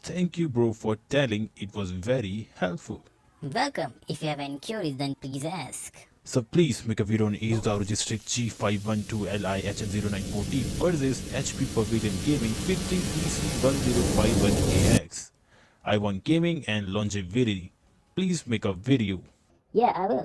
Thank you, bro, for telling. It was very helpful. Welcome. If you have any queries, then please ask. So please make a video on Ace the Registric G512LIHN0914 versus HP Pavilion Gaming 50PC1051AX. I want gaming and longevity. Please make a video. Yeah, I will.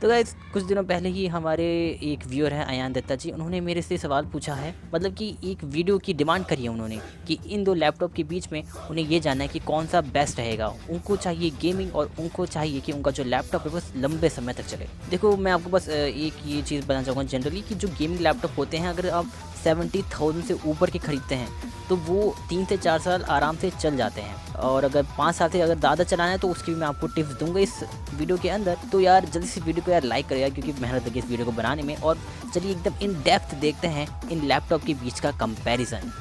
तो guys कुछ दिनों पहले ही हमारे एक viewer हैं अयान दत्ता जी, उन्होंने मेरे से सवाल पूछा है, मतलब कि एक वीडियो की डिमांड करी है उन्होंने कि इन दो लैपटॉप के बीच में उन्हें ये जानना है कि कौन सा बेस्ट रहेगा। उनको चाहिए गेमिंग और उनको चाहिए कि उनका जो लैपटॉप है बस लंबे समय तक चले। देखो मैं आपको बस एक ये चीज़ बताना चाहूँगा जनरली कि जो गेमिंग लैपटॉप होते हैं अगर आप 70,000 से ऊपर के ख़रीदते हैं तो वो 3 से 4 साल आराम से चल जाते हैं, और अगर 5 साल से अगर ज़्यादा चलाना है तो उसकी भी मैं आपको टिप्स दूंगा इस वीडियो के अंदर। तो यार जल्दी से वीडियो को यार लाइक करेगा क्योंकि मेहनत लगी इस वीडियो को बनाने में। और चलिए एकदम इन डेप्थ देखते हैं इन लैपटॉप के बीच का कंपैरिजन।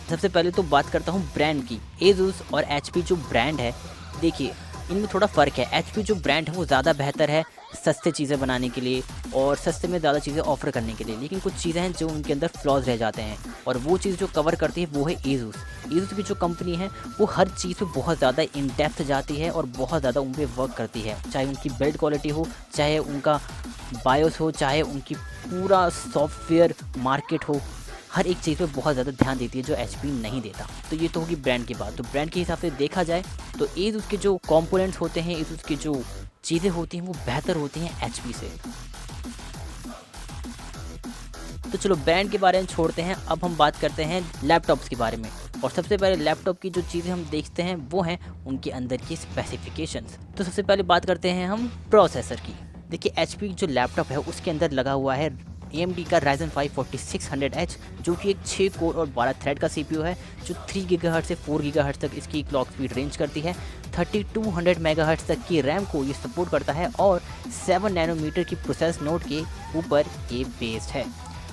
सबसे पहले तो बात करता हूँ ब्रांड की। एसूस और एचपी जो ब्रांड है, देखिए इनमें थोड़ा फ़र्क है। एचपी जो ब्रांड है वो ज़्यादा बेहतर है सस्ते चीज़ें बनाने के लिए और सस्ते में ज़्यादा चीज़ें ऑफर करने के लिए, लेकिन कुछ चीज़ें हैं जो उनके अंदर फ्लॉज रह जाते हैं और वो चीज़ जो कवर करती है वो है एसूस। एसूस की जो कंपनी है वो हर चीज़ पे बहुत ज़्यादा इन डेप्थ जाती है और बहुत ज़्यादा उन पर वर्क करती है, चाहे उनकी बिल्ड क्वालिटी हो, चाहे उनका बायोस हो, चाहे उनकी पूरा सॉफ्टवेयर मार्केट हो, हर एक चीज़ पे बहुत ज़्यादा ध्यान देती है जो एचपी नहीं देता। तो ये तो होगी ब्रांड की बात। तो ब्रांड के हिसाब से देखा जाए तो एसूस के जो कंपोनेंट्स होते हैं, एसूस की जो चीज़ें होती हैं वो बेहतर होती हैं एचपी से। तो चलो ब्रांड के बारे में छोड़ते हैं, अब हम बात करते हैं लैपटॉप्स के बारे में। और सबसे पहले लैपटॉप की जो चीज़ें हम देखते हैं वो हैं उनके अंदर की स्पेसिफिकेशंस। तो सबसे पहले बात करते हैं हम प्रोसेसर की। देखिए एचपी जो लैपटॉप है उसके अंदर लगा हुआ है AMD का Ryzen 5 4600H, जो कि एक 6 कोर और 12 थ्रेड का CPU है जो 3 GHz से 4 GHz तक इसकी क्लॉक स्पीड रेंज करती है। 3200 MHz तक की रैम को ये सपोर्ट करता है और 7 नैनोमीटर की प्रोसेस नोड के ऊपर ये बेस्ड है।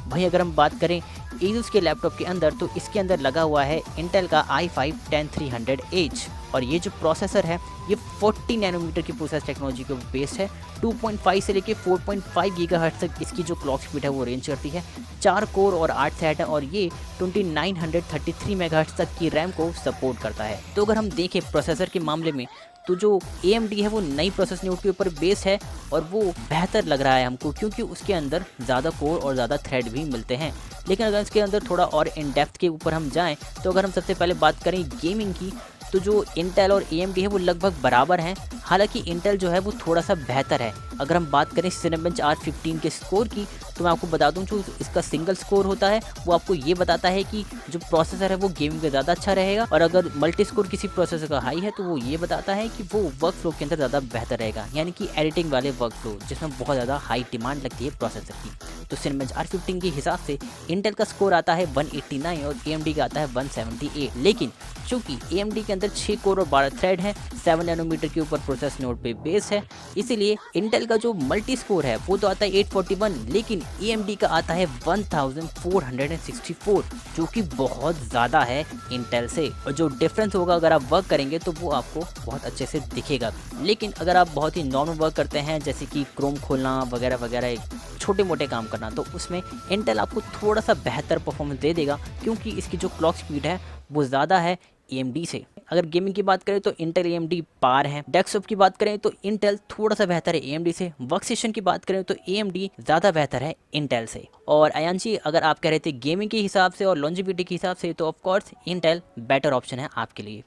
भाई अगर हम बात करें एसूस के लैपटॉप के अंदर तो इसके अंदर लगा हुआ है इंटेल का i5-10300H, और ये जो प्रोसेसर है ये 40 नैनोमीटर की प्रोसेस टेक्नोलॉजी के बेस्ड है। 2.5 से लेके 4.5 गीगाहर्ट्ज़ तक इसकी जो क्लॉक स्पीड है वो रेंज करती है। 4 कोर और 8 थ्रेड है और ये 2933 मेगाहर्ट्ज़ तक की रैम को सपोर्ट करता है। तो अगर हम देखें प्रोसेसर के मामले में तो जो AMD है वो नई प्रोसेस नोड के ऊपर बेस है और वो बेहतर लग रहा है हमको क्योंकि उसके अंदर ज़्यादा कोर और ज़्यादा थ्रेड भी मिलते हैं। लेकिन अगर इसके अंदर थोड़ा और इन डेप्थ के ऊपर हम जाएं तो अगर हम सबसे पहले बात करें गेमिंग की तो जो इंटेल और AMD है वो लगभग बराबर हैं, हालांकि इंटेल जो है वो थोड़ा सा बेहतर है। अगर हम बात करें सिनेबेंच R15 के स्कोर की तो मैं आपको बता दूं जो इसका सिंगल स्कोर होता है वो आपको ये बताता है कि जो प्रोसेसर है वो गेमिंग में ज़्यादा अच्छा रहेगा, और अगर मल्टी स्कोर किसी प्रोसेसर का हाई है तो वो ये बताता है कि वो वर्क फ्लो के अंदर ज़्यादा बेहतर रहेगा, यानी कि एडिटिंग वाले वर्क फ्लो जिसमें बहुत ज़्यादा हाई डिमांड लगती है प्रोसेसर की। तो सिनेबेंच R15 के हिसाब से इंटेल का स्कोर आता है 189 और AMD का आता है 178, लेकिन चूंकि AMD के अंदर 6 कोर और 12 थ्रेड हैं, 7 नैनोमीटर के ऊपर प्रोसेस नोड पे बेस है, इसीलिए इंटेल का जो मल्टी स्कोर है वो तो आता है 841, लेकिन AMD का आता है 1464, जो कि बहुत ज़्यादा है इंटेल से। और जो डिफरेंस होगा अगर आप वर्क करेंगे तो वो आपको बहुत अच्छे से दिखेगा। लेकिन अगर आप बहुत ही नॉर्मल वर्क करते हैं जैसे कि क्रोम खोलना वगैरह वगैरह, छोटे मोटे काम करना, तो उसमें इंटेल आपको थोड़ा सा बेहतर परफॉर्मेंस दे देगा क्योंकि इसकी जो क्लॉक स्पीड है वो ज़्यादा है AMD से। अगर गेमिंग की बात करें तो इंटेल AMD पार है। डेस्कटॉप की बात करें तो इंटेल थोड़ा सा बेहतर है AMD से। वर्क स्टेशन की बात करें तो AMD ज़्यादा बेहतर है इंटेल से। और अयान जी अगर आप कह रहे थे गेमिंग के हिसाब से और लॉन्जिविटी के हिसाब से तो ऑफकोर्स इंटेल बेटर ऑप्शन है आपके लिए।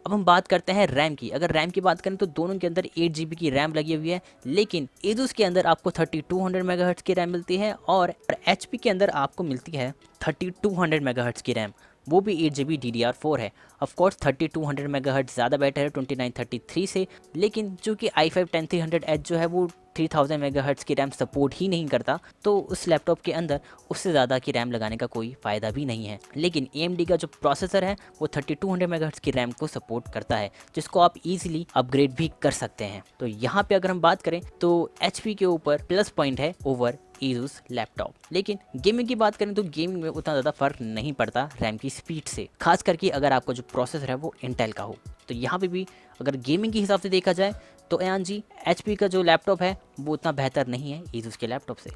अब हम बात करते हैं रैम की। अगर रैम की बात करें तो दोनों के अंदर 8 GB की रैम लगी हुई है, लेकिन एसूस के अंदर आपको 3200 मेगाहर्ट्ज़ की रैम मिलती है और HP के अंदर आपको मिलती है 3200 मेगाहर्ट्ज़ की रैम, वो भी 8 GB DDR4 है। ऑफकोर्स 3200 मेगाहर्ट्ज़ ज़्यादा बेटर है 2933 से, लेकिन चूँकि i5-10300H जो है वो 3000 मेगाहर्ट्ज़ की रैम सपोर्ट ही नहीं करता, तो उस लैपटॉप के अंदर उससे ज़्यादा की रैम लगाने का कोई फ़ायदा भी नहीं है। लेकिन AMD का जो प्रोसेसर है वो 3200 मेगाहर्ट्ज़ की रैम को सपोर्ट करता है, जिसको आप इजीली अपग्रेड भी कर सकते हैं। तो यहाँ पे अगर हम बात करें तो HP के ऊपर प्लस पॉइंट है ओवर एसूस लैपटॉप। लेकिन गेमिंग की बात करें तो गेमिंग में उतना ज़्यादा फर्क नहीं पड़ता रैम की स्पीड से, खास करके अगर आपका जो प्रोसेसर है वो इंटेल का हो। तो यहाँ पे भी अगर गेमिंग के हिसाब से देखा जाए तो अयान जी HP का जो लैपटॉप है वो उतना बेहतर नहीं है एसूस के लैपटॉप से।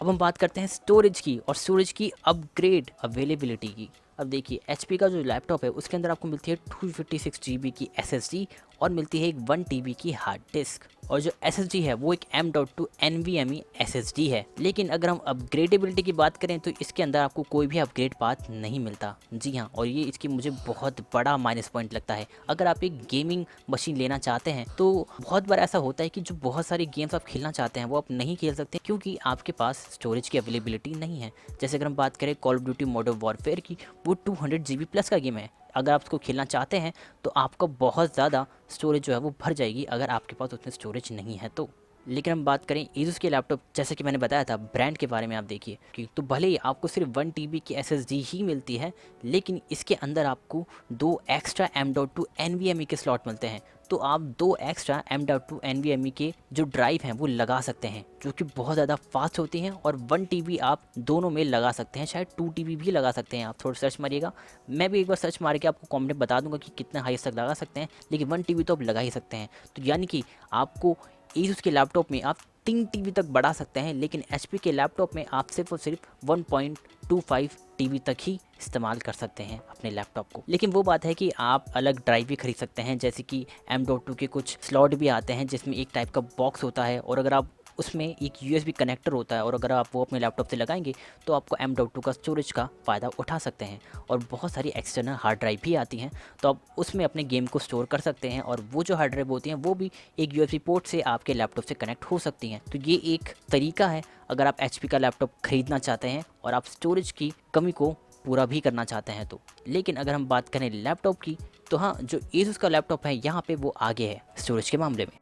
अब हम बात करते हैं स्टोरेज की और स्टोरेज की अपग्रेड अवेलेबिलिटी की। अब देखिए HP का जो लैपटॉप है उसके अंदर आपको मिलती है 256 GB की SSD और मिलती है एक 1 TB की हार्ड डिस्क, और जो SSD है वो एक M.2 NVMe SSD है। लेकिन अगर हम अपग्रेडेबिलिटी की बात करें तो इसके अंदर आपको कोई भी अपग्रेड पाथ नहीं मिलता। जी हाँ, और ये इसकी मुझे बहुत बड़ा माइनस पॉइंट लगता है। अगर आप एक गेमिंग मशीन लेना चाहते हैं तो बहुत बार ऐसा होता है कि जो बहुत सारी गेम्स आप खेलना चाहते हैं वो आप नहीं खेल सकते क्योंकि आपके पास स्टोरेज की अवेलेबिलिटी नहीं है। जैसे अगर हम बात करें call of duty modern warfare की, वो 200 GB प्लस का गेम है। अगर आप उसको खेलना चाहते हैं तो आपका बहुत ज़्यादा स्टोरेज जो है वो भर जाएगी अगर आपके पास उतनी स्टोरेज नहीं है तो। लेकिन हम बात करें Asus के लैपटॉप, जैसे कि मैंने बताया था ब्रांड के बारे में, आप देखिए कि तो भले ही आपको सिर्फ 1 TB की SSD ही मिलती है, लेकिन इसके अंदर आपको 2 एक्स्ट्रा M.2 NVMe के स्लॉट मिलते हैं। तो आप 2 एक्स्ट्रा M.2 NVMe के जो ड्राइव हैं वो लगा सकते हैं, जो कि बहुत ज़्यादा फास्ट होती हैं, और 1 TB आप दोनों में लगा सकते हैं, शायद 2 TB भी लगा सकते हैं। आप थोड़ा सर्च मारिएगा, मैं भी एक बार सर्च मार के आपको कमेंट में बता दूंगा कि कितना हाई तक लगा सकते हैं, लेकिन 1 TB तो आप लगा ही सकते हैं। तो यानी कि आपको Asus के लैपटॉप में आप 3 TB तक बढ़ा सकते हैं, लेकिन HP के लैपटॉप में आप सिर्फ और सिर्फ 1.25 TB तक ही इस्तेमाल कर सकते हैं अपने लैपटॉप को। लेकिन वो बात है कि आप अलग ड्राइव भी खरीद सकते हैं, जैसे कि M.2 के कुछ स्लॉट भी आते हैं जिसमें एक टाइप का बॉक्स होता है, और अगर आप उसमें एक USB कनेक्टर होता है, और अगर आप वो अपने लैपटॉप से लगाएंगे तो आपको M.2 का स्टोरेज का फ़ायदा उठा सकते हैं। और बहुत सारी एक्सटर्नल हार्ड ड्राइव भी आती हैं, तो आप उसमें अपने गेम को स्टोर कर सकते हैं, और वो जो हार्ड ड्राइव होती हैं वो भी एक USB पोर्ट से आपके लैपटॉप से कनेक्ट हो सकती हैं। तो ये एक तरीका है अगर आप HP का लैपटॉप ख़रीदना चाहते हैं और आप स्टोरेज की कमी को पूरा भी करना चाहते हैं तो। लेकिन अगर हम बात करें लैपटॉप की, तो हाँ, जो Asus का लैपटॉप है यहाँ पे वो आगे है स्टोरेज के मामले में।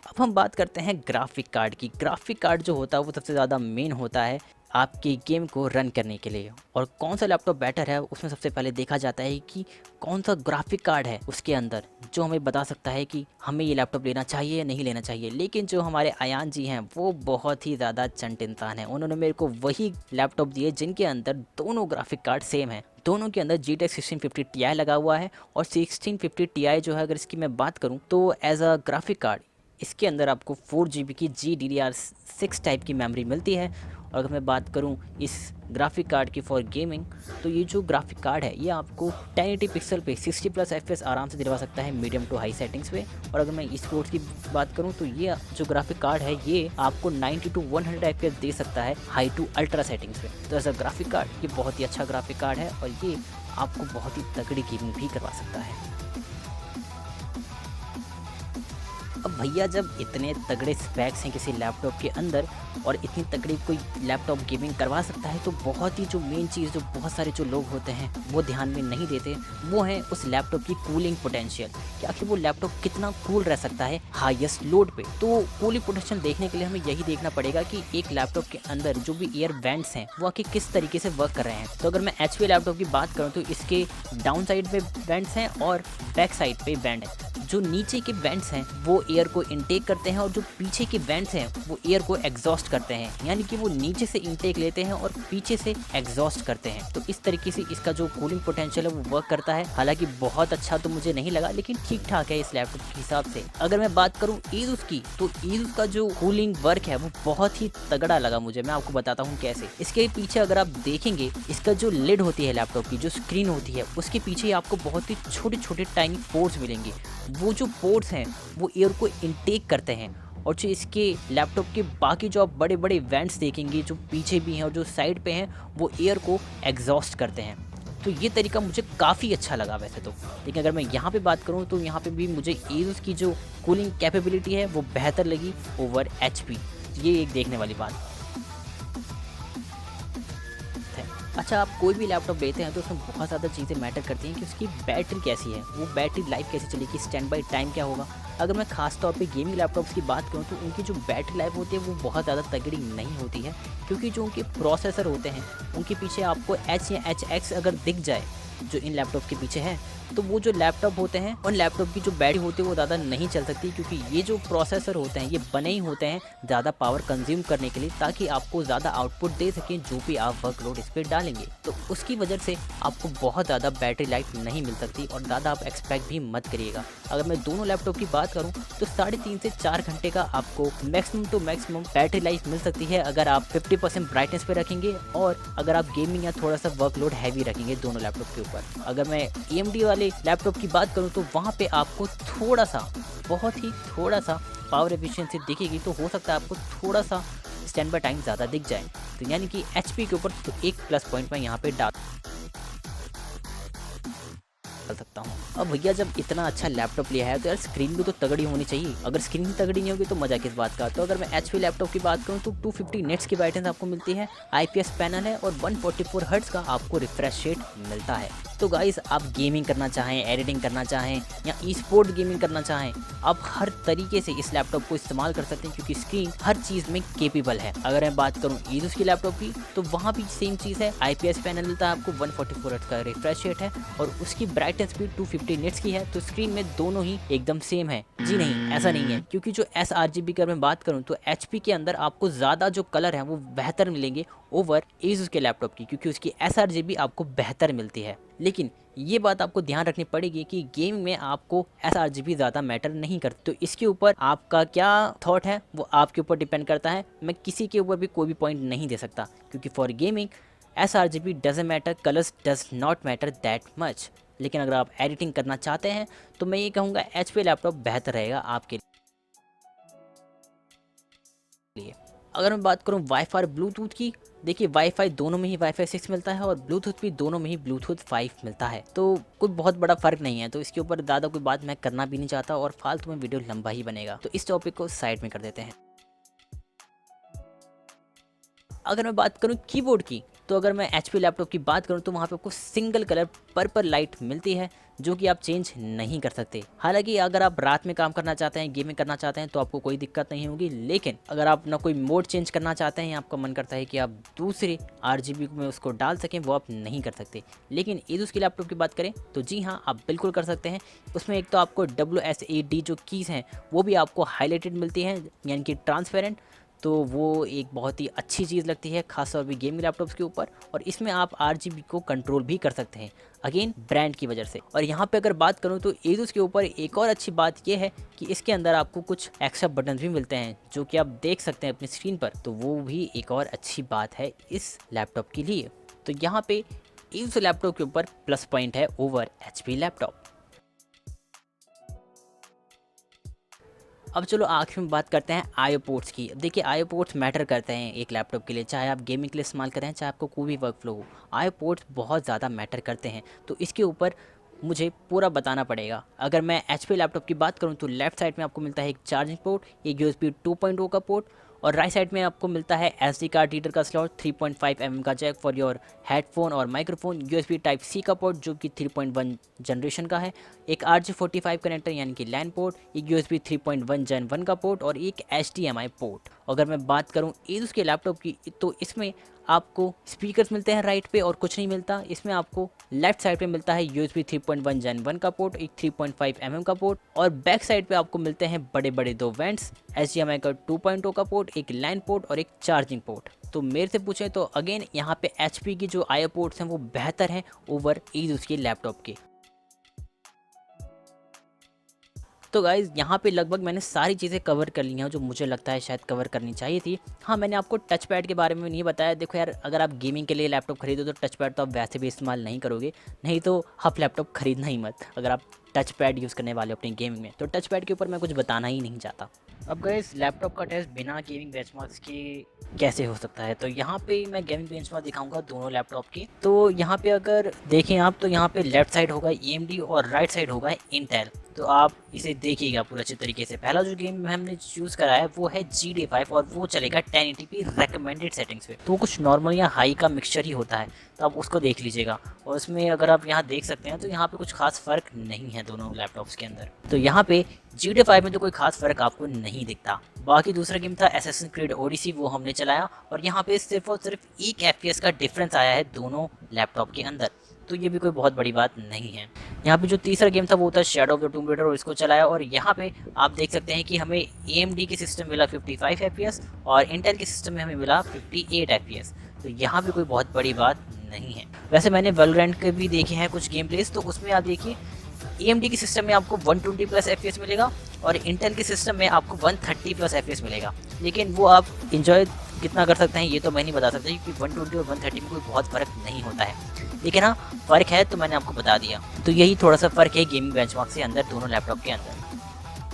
अब हम बात करते हैं ग्राफिक कार्ड की। ग्राफिक कार्ड जो होता है वो सबसे ज़्यादा मेन होता है आपके गेम को रन करने के लिए, और कौन सा लैपटॉप बेटर है उसमें सबसे पहले देखा जाता है कि कौन सा ग्राफिक कार्ड है उसके अंदर जो हमें बता सकता है कि हमें ये लैपटॉप लेना चाहिए या नहीं लेना चाहिए। लेकिन जो हमारे अयान जी हैं वो बहुत ही ज़्यादा चंट इंसान हैं, उन्होंने मेरे को वही लैपटॉप दिए जिनके अंदर दोनों ग्राफिक कार्ड सेम है। दोनों के अंदर GTX 1650 Ti लगा हुआ है, और 1650 Ti जो है अगर इसकी मैं बात करूँ तो एज अ ग्राफिक कार्ड इसके अंदर आपको 4 GB की GDDR6 टाइप की मेमोरी मिलती है। और अगर मैं बात करूं इस ग्राफिक कार्ड की फॉर गेमिंग, तो ये जो ग्राफिक कार्ड है ये आपको 1080 पिक्सल पे 60+ FPS आराम से दिलवा सकता है मीडियम टू हाई सेटिंग्स पे। और अगर मैं स्पोर्ट्स की बात करूं तो ये जो ग्राफिक कार्ड है ये आपको 90 to 100 FPS दे सकता है हाई टू अल्ट्रा सेटिंग्स पे। तो ऐसा ग्राफिक कार्ड ये बहुत ही अच्छा ग्राफिक कार्ड है, और ये आपको बहुत ही तगड़ी गेमिंग भी करवा सकता है। अब भैया जब इतने तगड़े स्पेक्स हैं किसी लैपटॉप के अंदर और इतनी तगड़ी कोई लैपटॉप गेमिंग करवा सकता है, तो बहुत ही जो मेन चीज़ जो बहुत सारे जो लोग होते हैं वो ध्यान में नहीं देते, वो है उस लैपटॉप की कूलिंग पोटेंशियल, कि आखिर वो लैपटॉप कितना कूल रह सकता है हाईएस्ट लोड पे। तो कूलिंग पोटेंशियल देखने के लिए हमें यही देखना पड़ेगा कि एक लैपटॉप के अंदर जो भी एयर वेंट्स हैं वो आखिर किस तरीके से वर्क कर रहे हैं। तो अगर मैं HP लैपटॉप की बात करूँ तो इसके डाउन साइड पे वेंट्स हैं और बैक साइड पे वेंट है। जो नीचे के वेंट्स हैं वो एयर को इनटेक करते हैं, और जो पीछे के वेंट्स हैं वो एयर को एग्जॉस्ट करते हैं, यानी कि वो नीचे से इनटेक लेते हैं और पीछे से एग्जॉस्ट करते हैं। तो इस तरीके से इसका जो कूलिंग पोटेंशियल है वो वर्क करता है। हालांकि बहुत अच्छा तो मुझे नहीं लगा, लेकिन ठीक ठाक है इस लैपटॉप के हिसाब से। अगर मैं बात करूँ Asus की, तो Asus का जो कूलिंग वर्क है वो बहुत ही तगड़ा लगा मुझे। मैं आपको बताता हूँ कैसे। इसके पीछे अगर आप देखेंगे, इसका जो लिड होती है लैपटॉप की, जो स्क्रीन होती है, उसके पीछे आपको बहुत ही छोटे छोटे टाइनी पोर्ट्स मिलेंगे। वो जो पोर्ट्स हैं वो एयर को इनटेक करते हैं, और जो इसके लैपटॉप के बाकी जो आप बड़े बड़े वेंट्स देखेंगे जो पीछे भी हैं और जो साइड पे हैं वो एयर को एग्जॉस्ट करते हैं। तो ये तरीका मुझे काफ़ी अच्छा लगा वैसे तो। लेकिन अगर मैं यहाँ पे बात करूँ तो यहाँ पे भी मुझे Asus की जो कूलिंग कैपेबिलिटी है वो बेहतर लगी ओवर HP। ये एक देखने वाली बात है। अच्छा, आप कोई भी लैपटॉप लेते हैं तो उसमें बहुत ज़्यादा चीज़ें मैटर करती हैं कि उसकी बैटरी कैसी है, वो बैटरी लाइफ कैसे चलेगी, स्टैंड बाई टाइम क्या होगा। अगर मैं खास तौर पे गेमिंग लैपटॉप्स की बात करूँ तो उनकी जो बैटरी लाइफ होती है वो बहुत ज़्यादा तगड़ी नहीं होती है, क्योंकि जो उनके प्रोसेसर होते हैं उनके पीछे आपको H या HX अगर दिख जाए जो इन लैपटॉप के पीछे है, तो वो जो लैपटॉप होते हैं उन लैपटॉप की जो बैटरी होती है वो ज़्यादा नहीं चल सकती, क्योंकि ये जो प्रोसेसर होते हैं ये बने ही होते हैं ज़्यादा पावर कंज्यूम करने के लिए, ताकि आपको ज़्यादा आउटपुट दे सकें जो भी आप वर्कलोड इस पर डालेंगे। तो उसकी वजह से आपको बहुत ज़्यादा बैटरी लाइफ नहीं मिल सकती, और ज़्यादा आप एक्सपेक्ट भी मत करिएगा। अगर मैं दोनों लैपटॉप की बात बात करूँ तो 3.5 से 4 घंटे का आपको maximum to maximum battery life मिल सकती है अगर आप 50% ब्राइटनेस पे रखेंगे और अगर आप गेमिंग या थोड़ा सा वर्कलोड हैवी रखेंगे दोनों लैपटॉप के ऊपर। अगर मैं AMD वाले लैपटॉप की बात करूँ तो वहाँ पे आपको थोड़ा सा, बहुत ही थोड़ा सा पावर एफिशिएंसी दिखेगी, तो हो सकता है आपको थोड़ा सा स्टैंड बाय टाइम ज़्यादा दिख जाए। तो यानी कि HP के ऊपर तो एक प्लस पॉइंट मैं यहाँ पे डाल सकता हूँ। अब भैया जब इतना अच्छा लैपटॉप लिया है तो यार स्क्रीन भी तो तगड़ी होनी चाहिए। अगर स्क्रीन ही तगड़ी नहीं होगी तो मजा किस बात का। तो अगर मैं HP लैपटॉप की बात करूँ तो 250 नेट्स की ब्राइटनेस आपको मिलती है, IPS पैनल है और 144 हर्ट्ज का आपको रिफ्रेश रेट मिलता है। तो गाइस आप गेमिंग करना चाहें, एडिटिंग करना चाहें या ई-स्पोर्ट गेमिंग करना चाहें, आप हर तरीके से इस लैपटॉप को इस्तेमाल कर सकते हैं क्योंकि स्क्रीन हर चीज़ में केपेबल है। अगर मैं बात करूँ Asus की लैपटॉप की तो वहाँ भी सेम चीज़ है, IPS पैनल मिलता है आपको, 144 हर्ट्ज का रिफ्रेश रेट है और उसकी ब्राइटनेस भी 250 निट्स की है। तो स्क्रीन में दोनों ही एकदम सेम है। जी नहीं, ऐसा नहीं है, क्योंकि जो sRGB की अगर मैं बात करूँ तो HP के अंदर आपको ज़्यादा जो कलर है वो बेहतर मिलेंगे ओवर Asus के लैपटॉप की, क्योंकि उसकी sRGB आपको बेहतर मिलती है। लेकिन ये बात आपको ध्यान रखनी पड़ेगी कि गेम में आपको sRGB ज़्यादा मैटर नहीं करती। तो इसके ऊपर आपका क्या थॉट है वो आपके ऊपर डिपेंड करता है। मैं किसी के ऊपर भी कोई भी पॉइंट नहीं दे सकता क्योंकि for gaming sRGB doesn't matter, colours does not matter that much. लेकिन अगर आप एडिटिंग करना चाहते हैं तो मैं ये कहूँगा HP लैपटॉप बेहतर रहेगा आपके लिए। अगर मैं बात करूँ वाईफाई ब्लूटूथ की, देखिए वाईफाई दोनों में ही वाईफाई 6 मिलता है और ब्लूटूथ भी दोनों में ही ब्लूटूथ 5 मिलता है। तो कोई बहुत बड़ा फ़र्क नहीं है। तो इसके ऊपर ज़्यादा कोई बात मैं करना भी नहीं चाहता और फालतू में वीडियो लंबा ही बनेगा। तो इस टॉपिक को साइड में कर देते हैं। अगर मैं बात करूं कीबोर्ड की तो अगर मैं HP लैपटॉप की बात करूं तो वहाँ पे आपको सिंगल कलर पर्पल लाइट मिलती है जो कि आप चेंज नहीं कर सकते। हालांकि अगर आप रात में काम करना चाहते हैं, गेमिंग करना चाहते हैं तो आपको कोई दिक्कत नहीं होगी। लेकिन अगर आप ना कोई मोड चेंज करना चाहते हैं या आपका मन करता है कि आप दूसरे RGB में उसको डाल सकें, वो आप नहीं कर सकते। लेकिन Asus की लैपटॉप की बात करें तो जी हाँ, आप बिल्कुल कर सकते हैं। उसमें एक तो आपको WSAD जो कीज़ हैं वो भी आपको हाईलाइटेड मिलती हैं, यानी कि ट्रांसपेरेंट। तो वो एक बहुत ही अच्छी चीज़ लगती है खासतौर पर गेमिंग लैपटॉप्स के ऊपर। और इसमें आप RGB को कंट्रोल भी कर सकते हैं, अगेन ब्रांड की वजह से। और यहाँ पे अगर बात करूँ तो Asus के ऊपर एक और अच्छी बात ये है कि इसके अंदर आपको कुछ एक्स्ट्रा बटन भी मिलते हैं जो कि आप देख सकते हैं अपनी स्क्रीन पर। तो वो भी एक और अच्छी बात है इस लैपटॉप के लिए। तो यहाँ पे Asus लैपटॉप के ऊपर प्लस पॉइंट है ओवर HP लैपटॉप। अब चलो आखिर में बात करते हैं IO पोर्ट्स की। देखिए IO पोर्ट्स मैटर करते हैं एक लैपटॉप के लिए, चाहे आप गेमिंग के लिए इस्तेमाल करें चाहे आपको कोई भी वर्क फ्लो हो, IO पोर्ट्स बहुत ज़्यादा मैटर करते हैं। तो इसके ऊपर मुझे पूरा बताना पड़ेगा। अगर मैं HP लैपटॉप की बात करूं तो लेफ्ट साइड में आपको मिलता है एक चार्जिंग पोर्ट, एक USB 2.0 का पोर्ट और राइट साइड में आपको मिलता है SD कार्ड रीडर का स्लॉट, 3.5 mm का जैक फॉर योर हेडफोन और माइक्रोफोन, USB टाइप C का पोर्ट जो कि 3.1 जनरेशन का है, एक RJ45 कनेक्टर यानी कि लैन पोर्ट, एक USB 3.1 Gen 1 का पोर्ट और एक HDMI पोर्ट। अगर मैं बात करूं Asus के लैपटॉप की तो इसमें आपको स्पीकर्स मिलते हैं राइट पे और कुछ नहीं मिलता। इसमें आपको लेफ्ट साइड पे मिलता है USB 3.1 Gen 1 का पोर्ट, एक 3.5 mm का पोर्ट और बैक साइड पे आपको मिलते हैं बड़े बड़े दो वेंट्स, HDMI का 2.0 का पोर्ट, एक लैन पोर्ट और एक चार्जिंग पोर्ट। तो मेरे से पूछें तो अगेन यहाँ पे HP की जो IO पोर्ट्स हैं वो बेहतर हैं ओवर Asus के लैपटॉप के। तो गाइज़ यहाँ पे लगभग मैंने सारी चीज़ें कवर कर ली हैं जो मुझे लगता है शायद कवर करनी चाहिए थी। हाँ, मैंने आपको टच पैड के बारे में नहीं बताया। देखो यार, अगर आप गेमिंग के लिए लैपटॉप खरीदो तो टच पैड तो आप वैसे भी इस्तेमाल नहीं करोगे, नहीं तो आप लैपटॉप खरीदना ही मत अगर आप टच पैड यूज़ करने वाले अपनी गेमिंग में। तो टच पैड के ऊपर मैं कुछ बताना ही नहीं चाहता। अब गाइस लैपटॉप का टेस्ट बिना गेमिंग बेंचमार्क्स के कैसे हो सकता है, तो यहाँ पे मैं गेमिंग बेंचमार्क दिखाऊंगा दोनों लैपटॉप की। तो यहाँ पे अगर देखें आप तो यहाँ पे लेफ्ट साइड होगा AMD और राइट साइड होगा इंटेल। तो आप इसे देखिएगा पूरे अच्छे तरीके से। पहला जो गेम हमने चूज़ करा है वो है GT5 और वो चलेगा 1080p रिकमेंडेड सेटिंग्स पे। तो वो कुछ नॉर्मल या हाई का मिक्सचर ही होता है, तो आप उसको देख लीजिएगा। और उसमें अगर आप यहाँ देख सकते हैं तो यहाँ पे कुछ खास फ़र्क नहीं है दोनों लैपटॉप्स के अंदर। तो यहाँ पे GT5 में तो कोई खास फ़र्क आपको नहीं दिखता। बाकी दूसरा गेम था Assassin's Creed Odyssey, वो हमने चलाया और यहाँ पे सिर्फ और सिर्फ 1 FPS का डिफरेंस आया है दोनों लैपटॉप के अंदर। तो ये भी कोई बहुत बड़ी बात नहीं है। यहाँ पे जो तीसरा गेम था वो था Shadow of the Tomb Raider और इसको चलाया और यहाँ पे आप देख सकते हैं कि हमें AMD के सिस्टम मिला 55 FPS और Intel के सिस्टम में हमें मिला 58 FPS। तो यहाँ पे कोई बहुत बड़ी बात नहीं है। वैसे मैंने Valorant के भी देखे हैं कुछ गेम प्लेस, तो उसमें आप देखिए AMD के सिस्टम में आपको 120+ FPS मिलेगा और इंटेल के सिस्टम में आपको 130 प्लस FPS मिलेगा, लेकिन वो आप इंजॉय कितना कर सकते हैं ये तो मैं नहीं बता सकता, क्योंकि 120 और 130 में कोई बहुत फ़र्क नहीं होता है। लेकिन हाँ, फ़र्क है तो मैंने आपको बता दिया। तो यही थोड़ा सा फ़र्क है गेमिंग बेंचमार्क से अंदर दोनों लैपटॉप के अंदर।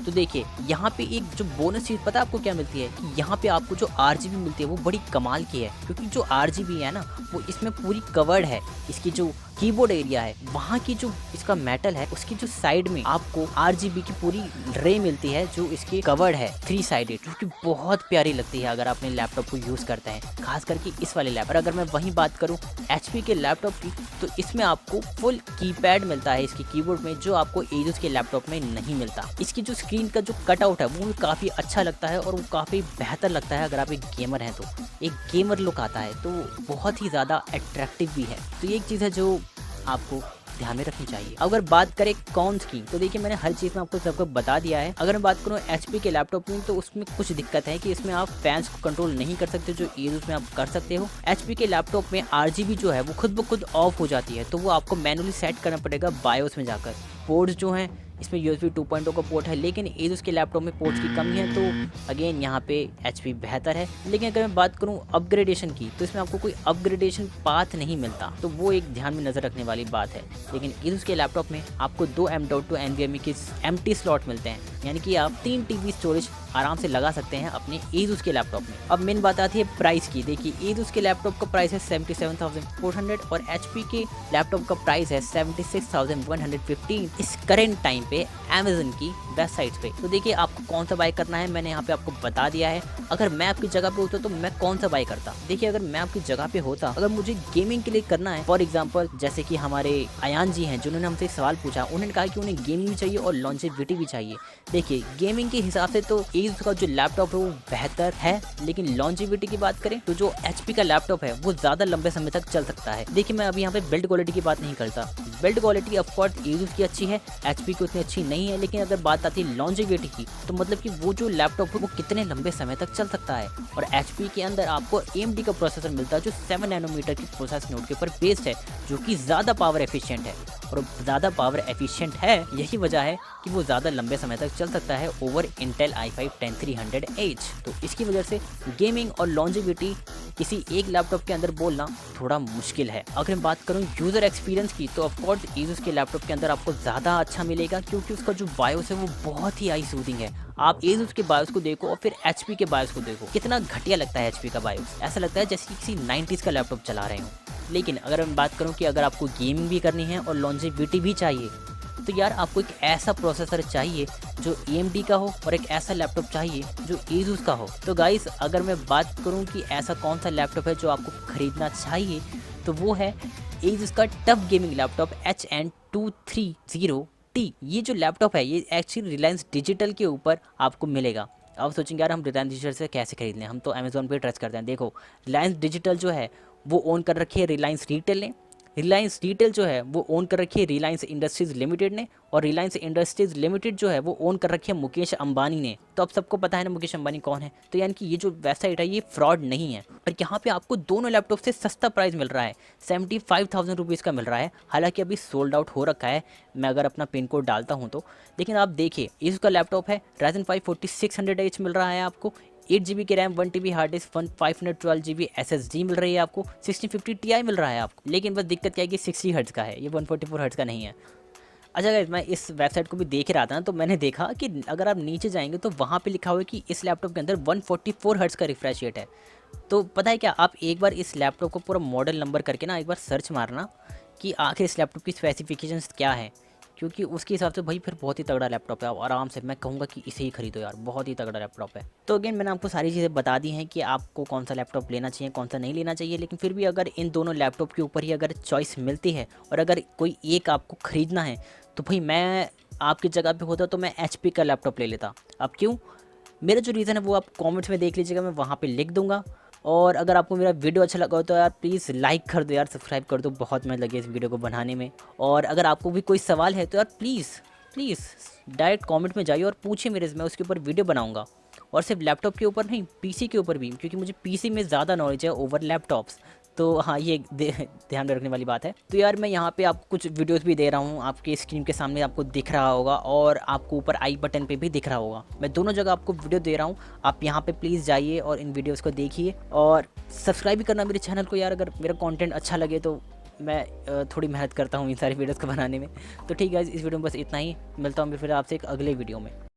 तो देखिए यहाँ पे एक जो बोनस चीज़ पता है आपको क्या मिलती है, कि यहाँ पे आपको जो RGB मिलती है वो बड़ी कमाल की है, क्योंकि जो RGB है ना वो इसमें पूरी कवर्ड है। इसकी जो कीबोर्ड एरिया है वहाँ की जो इसका मेटल है उसकी जो साइड में आपको RGB की पूरी रे मिलती है, जो इसकी कवर्ड है 3 साइडेड, जो कि बहुत प्यारी लगती है अगर आप अपने लैपटॉप को यूज़ करते हैं, खास करके इस वाले लैपटॉप। अगर मैं वहीं बात करूँ HP के लैपटॉप की, तो इसमें आपको फुल कीपैड मिलता है इसकी कीबोर्ड में, जो आपको Asus के लैपटॉप में नहीं मिलता। इसकी जो स्क्रीन का जो कटआउट है वो भी काफ़ी अच्छा लगता है और वो काफ़ी बेहतर लगता है। अगर आप एक गेमर हैं तो एक गेमर लुक आता है, तो बहुत ही ज़्यादा अट्रैक्टिव भी है। तो ये एक चीज़ है जो आपको ध्यान में रखनी चाहिए। अगर बात करें कॉन्स की, तो देखिए मैंने हर चीज़ में आपको सबको बता दिया है। अगर मैं बात करूँ HP के लैपटॉप में, तो उसमें कुछ दिक्कत है कि इसमें आप फैंस को कंट्रोल नहीं कर सकते, जो Asus में आप कर सकते हो। HP के लैपटॉप में RGB जो है वो खुद ब खुद ऑफ हो जाती है, तो वो आपको मैनुअली सेट करना पड़ेगा बायोस में जाकर। पोर्ट्स जो हैं इसमें USB 2.0 का पोर्ट है, लेकिन Asus के लैपटॉप में पोर्ट्स की कमी है, तो अगेन यहाँ पे HP बेहतर है। लेकिन अगर मैं बात करूँ अपग्रेडेशन की, तो इसमें आपको कोई अपग्रेडेशन पाथ नहीं मिलता, तो वो एक ध्यान में नज़र रखने वाली बात है। लेकिन Asus के लैपटॉप में आपको 2 M.2 NVMe के एम्प्टी स्लॉट मिलते हैं, यानी कि आप 3 TB स्टोरेज आराम से लगा सकते हैं अपने Asus के लैपटॉप में। अब मेन बात आती है प्राइस की। देखिए Asus के लैपटॉप का प्राइस है 77,400 और HP के लैपटॉप का प्राइस है 76,115 इस करेंट टाइम पे Amazon की वेबसाइट पे। तो देखिए आपको कौन सा बाय करना है मैंने यहाँ पे आपको बता दिया है। अगर मैं आपकी जगह पे होता तो मैं कौन सा बाय करता। देखिए अगर मैं आपकी जगह पे होता, अगर मुझे गेमिंग के लिए करना है, फॉर एग्जाम्पल जैसे कि हमारे अयान जी हैं जिन्होंने हमसे सवाल पूछा, उन्होंने कहा कि उन्हें गेमिंग भी चाहिए और लॉन्जेविटी भी चाहिए। देखिए गेमिंग के हिसाब से तो Asus का जो लैपटॉप है वो बेहतर है, लेकिन लॉन्जेविटी की बात करें तो जो HP का लैपटॉप है वो ज़्यादा लंबे समय तक चल सकता है। देखिए मैं अभी यहाँ पे बिल्ड क्वालिटी की बात नहीं करता, बिल्ड क्वालिटी ऑफकोर्स Asus की अच्छी है, HP की उतनी अच्छी नहीं है, लेकिन अगर बात आती है लॉन्जेविटी की, तो मतलब कि वो जो लैपटॉप है वो कितने लंबे समय तक चल सकता है। और HP के अंदर आपको AMD का प्रोसेसर मिलता है जो 7 नैनोमीटर की प्रोसेस नोड के ऊपर बेस्ड है, जो कि ज़्यादा पावर एफिशिएंट है। और ज़्यादा पावर एफिशिएंट है, यही वजह है कि वो ज़्यादा लंबे समय तक चल सकता है ओवर Intel i5 10300H। तो इसकी वजह से गेमिंग और लॉन्जेविटी किसी एक लैपटॉप के अंदर बोलना थोड़ा मुश्किल है। अगर मैं बात करूं यूज़र एक्सपीरियंस की, तो ऑफकोर्स Asus के लैपटॉप के अंदर आपको ज़्यादा अच्छा मिलेगा, क्योंकि उसका जो बायोस है वो बहुत ही आई सूदिंग है। आप Asus के बायोस को देखो और फिर HP के बायोस को देखो, कितना घटिया लगता है HP का बायोस। ऐसा लगता है जैसे किसी 90s का लैपटॉप चला रहे हो। लेकिन अगर मैं बात करूं कि अगर आपको गेमिंग भी करनी है और लॉन्जेविटी भी चाहिए, तो यार आपको एक ऐसा प्रोसेसर चाहिए जो AMD का हो और एक ऐसा लैपटॉप चाहिए जो Asus का हो। तो गाइस अगर मैं बात करूं कि ऐसा कौन सा लैपटॉप है जो आपको ख़रीदना चाहिए, तो वो है Asus का टफ गेमिंग लैपटॉप HN230T। ये जो लैपटॉप है ये एक्चुअली रिलायंस डिजिटल के ऊपर आपको मिलेगा। आप सोचेंगे यार हम रिलायंस डिजिटल से कैसे खरीद लें, हम तो अमेज़ॉन पे ट्रस्ट करते हैं। देखो रिलायंस डिजिटल जो है वो ओन कर रखी है रिलायंस रिटेल ने, रिलायंस रिटेल जो है वो ओन कर रखी है रिलायंस इंडस्ट्रीज़ लिमिटेड ने, और रिलायंस इंडस्ट्रीज़ लिमिटेड जो है वो ओन कर रखी है मुकेश अंबानी ने। तो अब सबको पता है ना मुकेश अंबानी कौन है। तो यानी कि ये जो वेबसाइट है ये फ्रॉड नहीं है, और यहाँ पे आपको दोनों लैपटॉप से सस्ता प्राइस मिल रहा है, 75,000 रुपीज़ का मिल रहा है। हालांकि अभी सोल्ड आउट हो रखा है, मैं अगर अपना पिन कोड डालता हूँ तो। लेकिन आप देखिए Asus का लैपटॉप है, Ryzen 5 4600H मिल रहा है आपको, 8 GB की RAM, 1 TB hard disk, 512 GB SSD मिल रही है आपको, 1650 Ti मिल रहा है आपको। लेकिन बस दिक्कत क्या है कि 60 हर्ट्ज़ का है, ये 144 हर्ट्ज़ का नहीं है। अच्छा गाइस मैं इस वेबसाइट को भी देख रहा था, तो मैंने देखा कि अगर आप नीचे जाएंगे तो वहाँ पे लिखा हुआ है कि इस लैपटॉप के अंदर 144 हर्ट्ज़ का रिफ्रेश रेट है। तो पता है क्या, आप एक बार इस लैपटॉप को पूरा मॉडल नंबर करके ना एक बार सर्च मारना कि आखिर इस लैपटॉप की स्पेसिफिकेशंस क्या है, क्योंकि उसके हिसाब से भाई फिर बहुत ही तगड़ा लैपटॉप है। आप आराम से मैं कहूँगा कि इसे ही खरीदो यार, बहुत ही तगड़ा लैपटॉप है। तो अगेन मैंने आपको सारी चीज़ें बता दी हैं कि आपको कौन सा लैपटॉप लेना चाहिए कौन सा नहीं लेना चाहिए। लेकिन फिर भी अगर इन दोनों लैपटॉप के ऊपर ही अगर चॉइस मिलती है और अगर कोई एक आपको ख़रीदना है, तो भाई मैं आपकी जगह पे होता तो मैं HP का लैपटॉप ले लेता। अब क्यों, मेरा जो रीज़न है वो आप कमेंट्स में देख लीजिएगा, मैं वहाँ पे लिख दूंगा। और अगर आपको मेरा वीडियो अच्छा लगा हो तो यार प्लीज़ लाइक कर दो यार, सब्सक्राइब कर दो, बहुत मेहनत लगी इस वीडियो को बनाने में। और अगर आपको भी कोई सवाल है तो यार प्लीज़ डायरेक्ट कमेंट में जाइए और पूछिए मेरे से, मैं उसके ऊपर वीडियो बनाऊंगा। और सिर्फ लैपटॉप के ऊपर नहीं, PC के ऊपर भी, क्योंकि मुझे PC में ज़्यादा नॉलेज है ओवर लैपटॉप्स। तो हाँ, ये ध्यान में रखने वाली बात है। तो यार मैं यहाँ पे आपको कुछ वीडियोस भी दे रहा हूँ, आपके स्क्रीन के सामने आपको दिख रहा होगा और आपको ऊपर आई बटन पे भी दिख रहा होगा। मैं दोनों जगह आपको वीडियो दे रहा हूँ, आप यहाँ पे प्लीज़ जाइए और इन वीडियोस को देखिए और सब्सक्राइब भी करना मेरे चैनल को यार, अगर मेरा कंटेंट अच्छा लगे तो मैं थोड़ी मेहनत करता हूँ इन सारी वीडियोस को बनाने में। तो ठीक है, इस वीडियो में बस इतना ही, मिलता हूँ मैं फिर आपसे एक अगले वीडियो में।